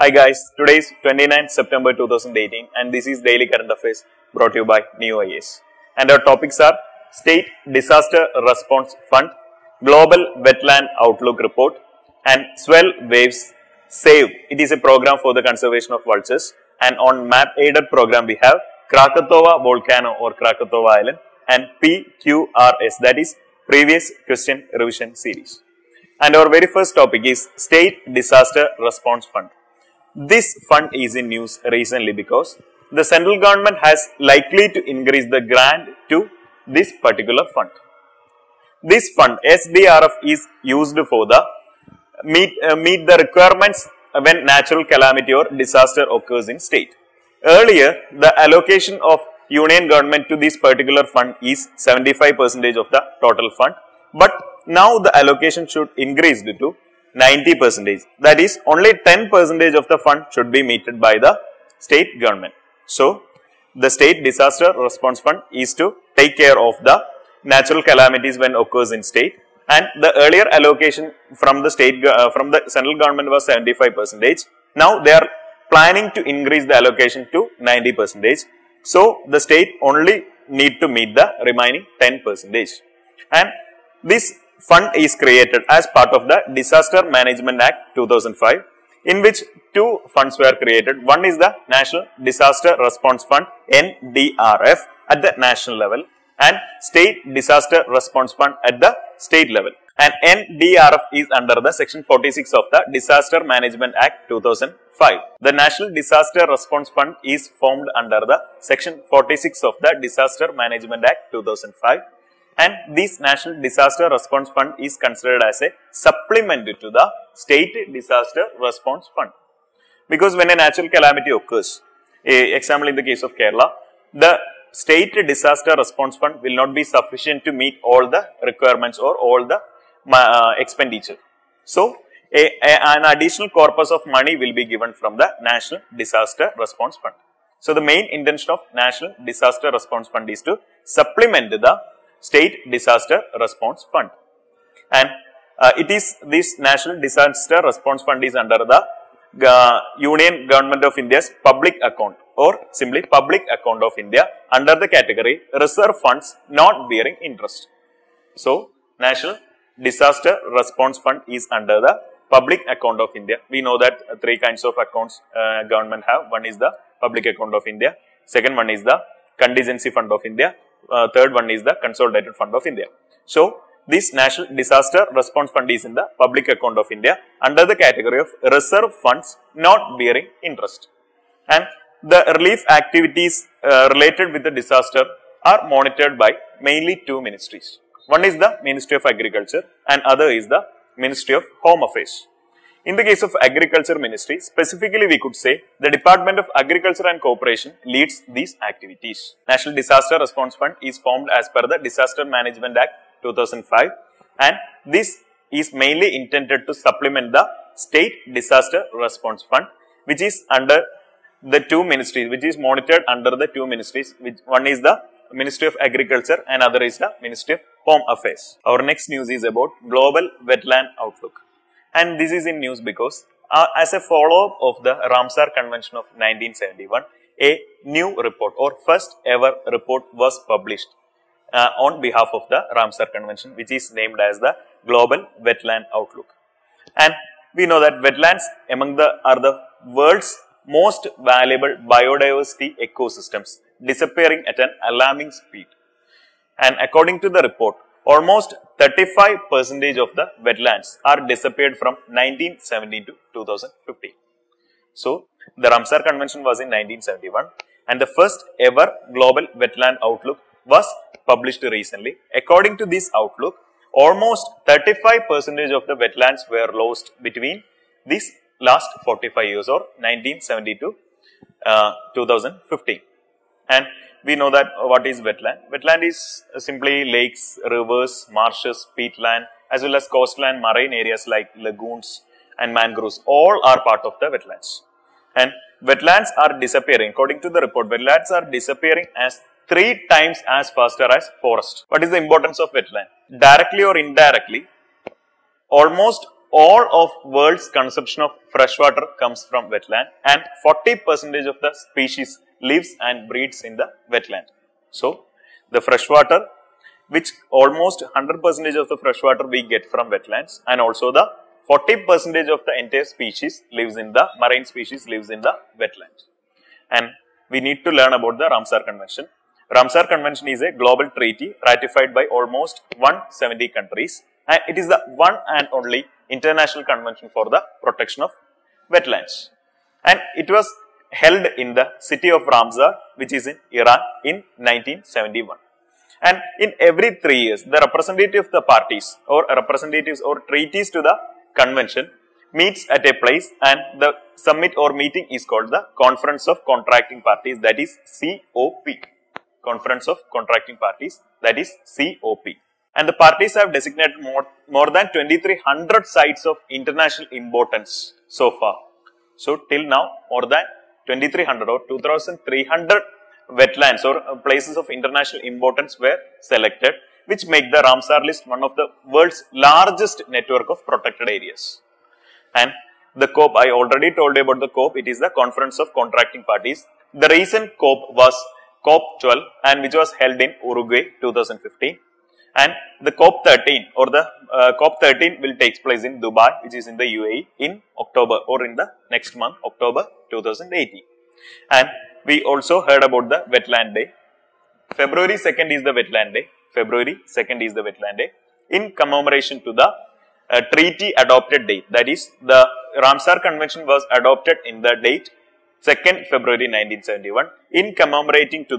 Hi guys, today is 29th September 2018 and this is Daily Current Affairs brought to you by Ekam IAS. And our topics are State Disaster Response Fund, Global Wetland Outlook Report and Swell Waves Save. It is a program for the conservation of vultures, and on map aided program we have Krakatoa Volcano or Krakatoa Island and PQRS, that is Previous Question Revision Series. And our very first topic is State Disaster Response Fund. This fund is in news recently because the central government has likely to increase the grant to this particular fund. This fund SDRF is used for the meet the requirements when natural calamity or disaster occurs in state. Earlier, the allocation of union government to this particular fund is 75% of the total fund, but now the allocation should increase to 90%. That is, only 10% of the fund should be meted by the state government. So, the State Disaster Response Fund is to take care of the natural calamities when occurs in state, and the earlier allocation from the central government was 75%. Now, they are planning to increase the allocation to 90%. So, the state only need to meet the remaining 10%. And this fund is created as part of the Disaster Management Act 2005, in which two funds were created. One is the National Disaster Response Fund NDRF at the national level and State Disaster Response Fund at the state level. And NDRF is under the section 46 of the Disaster Management Act 2005. The National Disaster Response Fund is formed under the section 46 of the Disaster Management Act 2005. And this National Disaster Response Fund is considered as a supplement to the State Disaster Response Fund. Because when a natural calamity occurs, example in the case of Kerala, the State Disaster Response Fund will not be sufficient to meet all the requirements or all the expenditure. So, an additional corpus of money will be given from the National Disaster Response Fund. So, the main intention of National Disaster Response Fund is to supplement the State Disaster Response Fund, and this National Disaster Response Fund is under the Union Government of India's public account or simply public account of India under the category reserve funds not bearing interest. So, National Disaster Response Fund is under the public account of India. We know that three kinds of accounts government have. One is the public account of India, second one is the contingency fund of India, third one is the Consolidated Fund of India. So, this National Disaster Response Fund is in the public account of India under the category of reserve funds not bearing interest. And the relief activities related with the disaster are monitored by mainly two ministries. One is the Ministry of Agriculture and other is the Ministry of Home Affairs. In the case of Agriculture Ministry, specifically we could say the Department of Agriculture and Cooperation leads these activities. National Disaster Response Fund is formed as per the Disaster Management Act 2005, and this is mainly intended to supplement the State Disaster Response Fund, which is under the two ministries, which is monitored under the two ministries, which one is the Ministry of Agriculture and other is the Ministry of Home Affairs. Our next news is about Global Wetland Outlook. And this is in news because as a follow-up of the Ramsar Convention of 1971, a new report or first ever report was published on behalf of the Ramsar Convention, which is named as the Global Wetland Outlook. And we know that wetlands are the world's most valuable biodiversity ecosystems, disappearing at an alarming speed. And according to the report, almost 35% of the wetlands are disappeared from 1970 to 2015. So, the Ramsar Convention was in 1971 and the first ever Global Wetland Outlook was published recently. According to this outlook, almost 35% of the wetlands were lost between these last 45 years or 1970 to 2015. And we know that what is wetland? Wetland is simply lakes, rivers, marshes, peatland as well as coastland marine areas like lagoons and mangroves. All are part of the wetlands. And wetlands are disappearing. According to the report, wetlands are disappearing as 3 times as faster as forest. What is the importance of wetland? Directly or indirectly, almost all of world's consumption of fresh water comes from wetland, and 40% of the species lives and breeds in the wetland. So, the fresh water, which almost 100% of the fresh water we get from wetlands, and also the 40% of the entire species lives in the marine species lives in the wetland. And we need to learn about the Ramsar Convention. Ramsar Convention is a global treaty ratified by almost 170 countries, and it is the one and only international convention for the protection of wetlands. And it was held in the city of Ramsar, which is in Iran, in 1971. And in every 3 years, the representative of the parties or representatives or treaties to the convention meets at a place, and the summit or meeting is called the Conference of Contracting Parties, that is COP. Conference of Contracting Parties, that is COP. And the parties have designated more than 2300 sites of international importance so far. So till now, more than 2300 or 2300 wetlands or places of international importance were selected, which make the Ramsar list one of the world's largest network of protected areas. And the COP, I already told you about the COP, it is the Conference of Contracting Parties. The recent COP was COP 12, and which was held in Uruguay 2015. And the COP 13 or the COP 13 will take place in Dubai, which is in the UAE, in October or in the next month, October 2018. And we also heard about the Wetland Day. February 2nd is the Wetland Day. February 2nd is the Wetland Day. In commemoration to the treaty adopted date, that is, the Ramsar Convention was adopted in the date 2nd February 1971. In commemorating to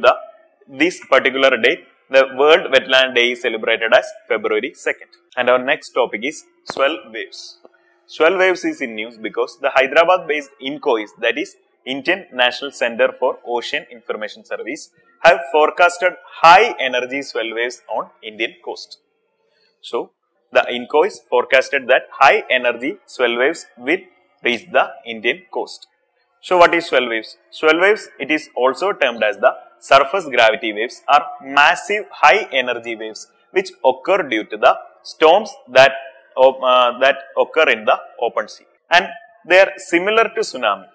this particular date, the World Wetland Day is celebrated as February 2nd. And our next topic is swell waves. Swell waves is in news because the Hyderabad-based INCOIS, that is Indian National Center for Ocean Information Service, have forecasted high energy swell waves on Indian coast. So, the INCOIS forecasted that high energy swell waves will reach the Indian coast. So, what is swell waves? Swell waves, it is also termed as the surface gravity waves, are massive high energy waves which occur due to the storms that occur in the open sea. And they are similar to tsunami.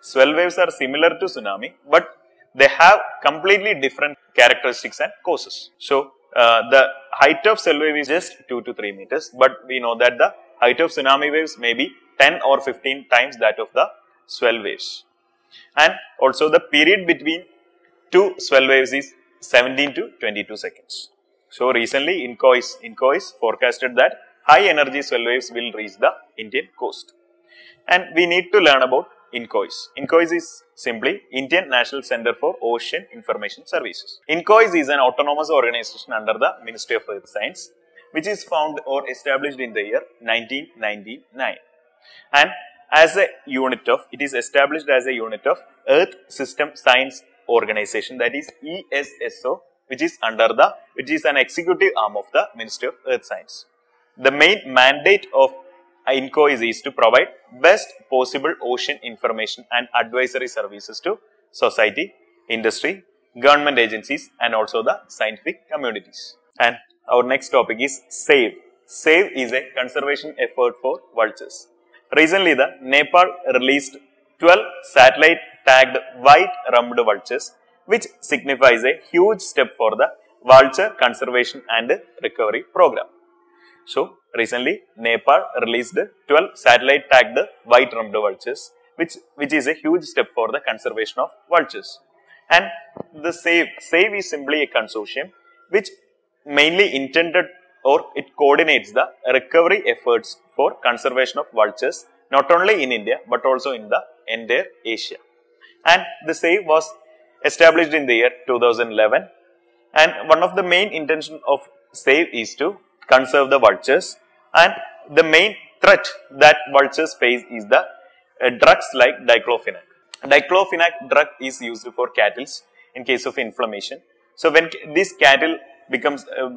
Swell waves are similar to tsunami, but they have completely different characteristics and causes. So, the height of swell wave is just 2 to 3 meters, but we know that the height of tsunami waves may be 10 or 15 times that of the swell waves. And also the period between two swell waves is 17 to 22 seconds. So, recently INCOIS forecasted that high energy swell waves will reach the Indian coast. And we need to learn about INCOIS. INCOIS is simply Indian National Center for Ocean Information Services. INCOIS is an autonomous organization under the Ministry of Earth Science, which is found or established in the year 1999. And as a unit of, it is established as a unit of Earth System Science Organization, that is ESSO, which is an executive arm of the Ministry of Earth Science. The main mandate of INCOIS is to provide best possible ocean information and advisory services to society, industry, government agencies, and also the scientific communities. And our next topic is SAVE. SAVE is a conservation effort for vultures. Recently, the Nepal released 12 satellite tagged white-rumped vultures, which signifies a huge step for the vulture conservation and recovery program. So, recently Nepal released 12 satellite tagged white-rumped vultures, which is a huge step for the conservation of vultures. And the SAVE is simply a consortium which mainly intended or it coordinates the recovery efforts for conservation of vultures not only in India but also in the entire Asia. And the SAVE was established in the year 2011, and one of the main intention of SAVE is to conserve the vultures, and the main threat that vultures face is the drugs like diclofenac. Diclofenac drug is used for cattle in case of inflammation. So, when this cattle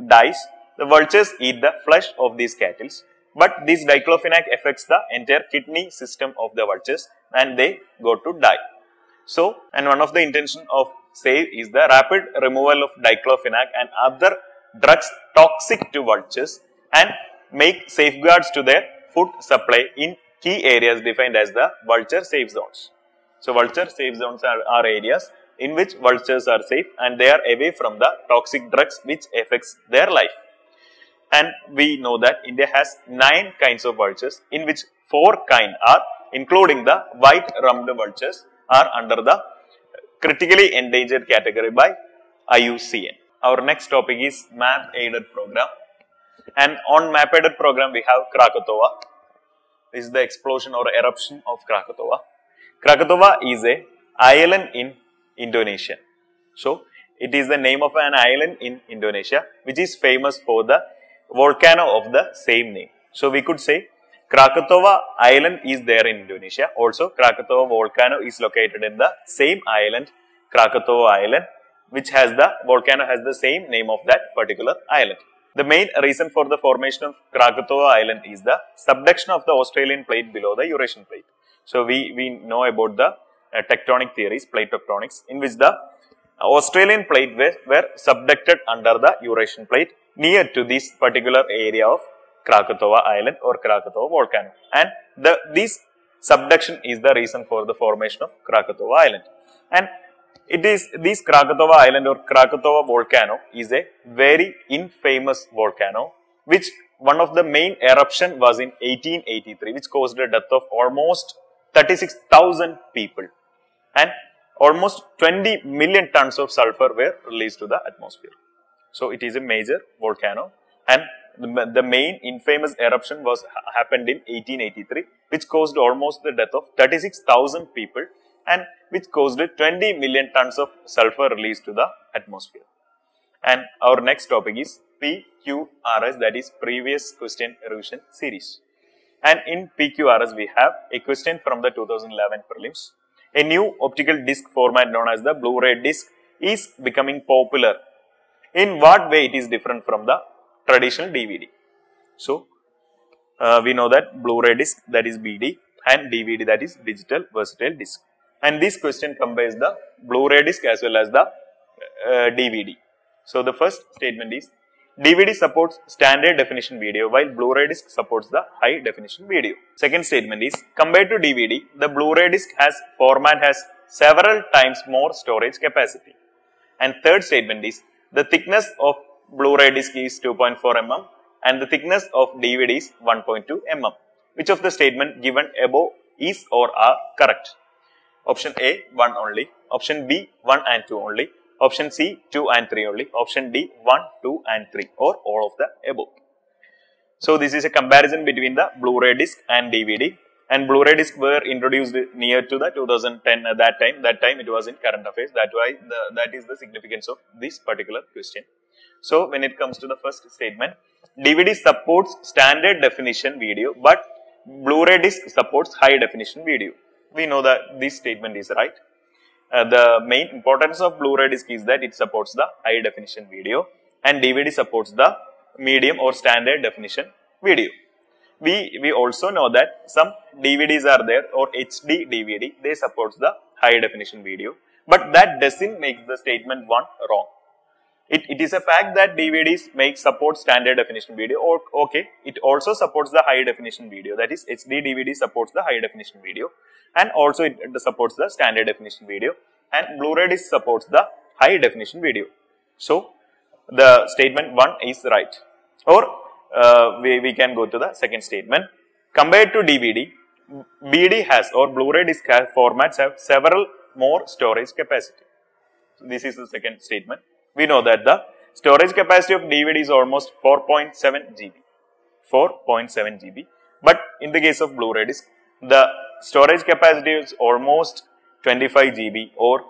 dies, the vultures eat the flesh of these cattle, but this diclofenac affects the entire kidney system of the vultures and they go to die. So, and one of the intention of SAVE is the rapid removal of diclofenac and other drugs toxic to vultures and make safeguards to their food supply in key areas defined as the vulture safe zones. So, vulture safe zones are areas in which vultures are safe and they are away from the toxic drugs which affects their life. And we know that India has 9 kinds of vultures, in which 4 kinds are, including the white-rumped vultures, are under the critically endangered category by IUCN. Our next topic is map aided program, and on map aided program we have Krakatoa. This is the explosion or eruption of Krakatoa. Krakatoa is a island in Indonesia. So, it is the name of an island in Indonesia which is famous for the volcano of the same name. So, we could say Krakatoa island is there in Indonesia. Also, Krakatoa volcano is located in the same island, Krakatoa island, which has the volcano has the same name of that particular island. The main reason for the formation of Krakatoa island is the subduction of the Australian plate below the Eurasian plate. So, we know about the tectonic theories, plate tectonics, in which the Australian plate were subducted under the Eurasian plate near to this particular area of Krakatoa island or Krakatoa volcano, and this subduction is the reason for the formation of Krakatoa island. And it is this Krakatoa island or Krakatoa volcano is a very infamous volcano, which one of the main eruption was in 1883, which caused the death of almost 36,000 people, and almost 20 million tons of sulfur were released to the atmosphere. So, it is a major volcano, and the main infamous eruption happened in 1883, which caused almost the death of 36,000 people and which caused 20 million tons of sulfur released to the atmosphere. And our next topic is PQRS, that is previous question revision series. And in PQRS we have a question from the 2011 prelims. A new optical disc format known as the Blu-ray disc is becoming popular. In what way it is different from the traditional DVD? So, we know that Blu-ray disc, that is BD, and DVD, that is digital versatile disc. And this question combines the Blu-ray disc as well as the DVD. So, the first statement is DVD supports standard definition video while Blu-ray disc supports the high definition video. Second statement is compared to DVD, the Blu-ray disc format has several times more storage capacity. And third statement is the thickness of Blu-ray disc is 2.4 mm and the thickness of DVD is 1.2 mm. Which of the statement given above is or are correct? Option A, 1 only. Option B, 1 and 2 only. Option C, 2 and 3 only. Option D, 1, 2 and 3 or all of the above. So, this is a comparison between the Blu-ray disc and DVD, and Blu-ray disc were introduced near to the 2010 at that time it was in current affairs. That is the significance of this particular question. So, when it comes to the first statement, DVD supports standard definition video but Blu-ray disc supports high definition video. We know that this statement is right. The main importance of Blu-ray disc is that it supports the high definition video and DVD supports the medium or standard definition video. We also know that some DVDs are there or HD DVD, they supports the high definition video, but that doesn't make the statement 1 wrong. It is a fact that DVDs support standard definition video, or okay, it also supports the high definition video, that is HD DVD supports the high definition video and also it supports the standard definition video, and Blu-ray disc supports the high definition video. So, the statement 1 is right. Or we can go to the second statement. Compared to DVD, BD has or Blu-ray disc formats have several more storage capacity. So, this is the second statement. We know that the storage capacity of DVD is almost 4.7 GB. 4.7 GB. But in the case of Blu-ray disc, the storage capacity is almost 25 GB or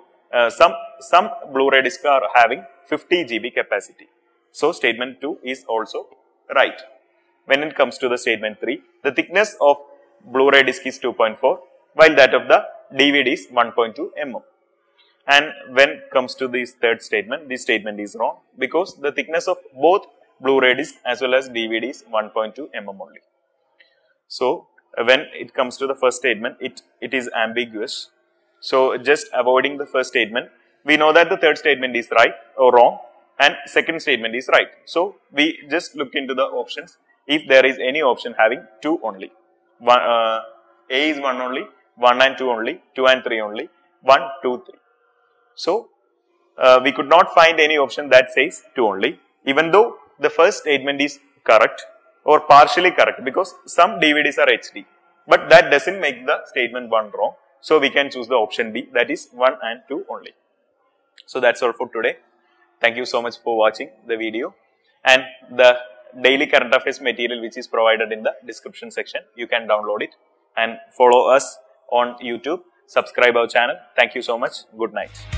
some Blu-ray discs are having 50 GB capacity. So, statement 2 is also right. When it comes to the statement 3, the thickness of Blu-ray disc is 2.4 while that of the DVD is 1.2 mm. And when it comes to this third statement, this statement is wrong because the thickness of both Blu-ray disc as well as DVD is 1.2 mm only. So, when it comes to the first statement, it is ambiguous. So, just avoiding the first statement, we know that the third statement is right or wrong and second statement is right. So, we just look into the options. if there is any option having 2 only. A is 1 only, 1 and 2 only, 2 and 3 only, 1, 2, 3. So, we could not find any option that says 2 only, even though the first statement is correct or partially correct, because some DVDs are HD, but that doesn't make the statement 1 wrong. So, we can choose the option B, that is 1 and 2 only. So, that's all for today. Thank you so much for watching the video, and the daily current affairs material which is provided in the description section. You can download it and follow us on YouTube. Subscribe our channel. Thank you so much. Good night.